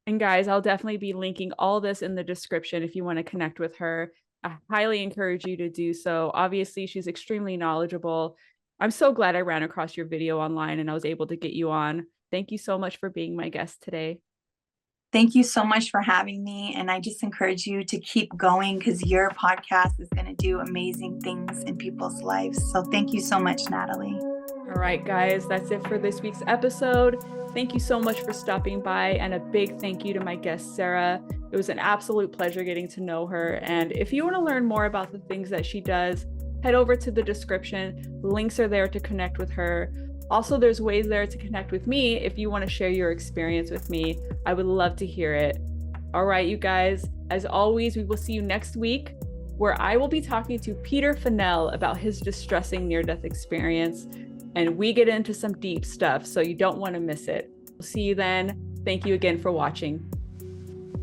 And guys, I'll definitely be linking all this in the description if you want to connect with her. I highly encourage you to do so. Obviously, she's extremely knowledgeable. I'm so glad I ran across your video online and I was able to get you on. Thank you so much for being my guest today. Thank you so much for having me. And I just encourage you to keep going because your podcast is going to do amazing things in people's lives. So thank you so much, Natalie. All right, guys, that's it for this week's episode. Thank you so much for stopping by, and a big thank you to my guest, Sarah. It was an absolute pleasure getting to know her. And if you want to learn more about the things that she does, head over to the description. Links are there to connect with her. Also, there's ways there to connect with me if you want to share your experience with me. I would love to hear it. All right, you guys, as always, we will see you next week, where I will be talking to Peter Fennell about his distressing near-death experience. And we get into some deep stuff, so you don't want to miss it. We'll see you then. Thank you again for watching.